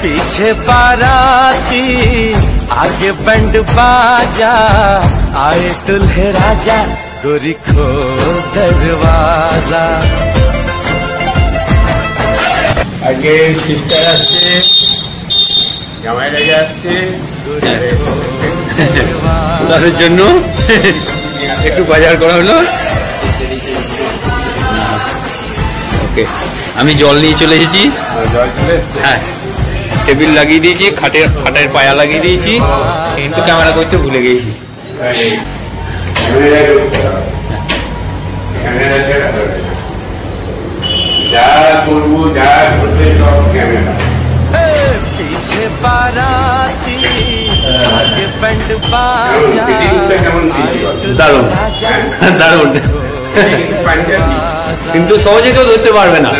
पीछे बाराती आगे बैंड बाजा, आए दुल्हे राजा गोरी खोल दरवाजा। आगे सिस्टर आसছে, জামাই রাজা আসছে, তাদের জন্য একটু বাজার করা হলো। ওকে, আমি জল নিয়ে চলে এসেছি। হ্যাঁ, টেবিল লাগিয়ে দিয়েছি, খাটের পায়া লাগিয়ে দিয়েছি, কিন্তু ক্যামেরা করতে ভুলে গেছি। যা করবো যা করতে সব ক্যামেরা। पीछे बाराती आगे बैंड बाजा, দারুণ দারুণ, কিন্তু সহজে কেউ ধরতে পারবে না।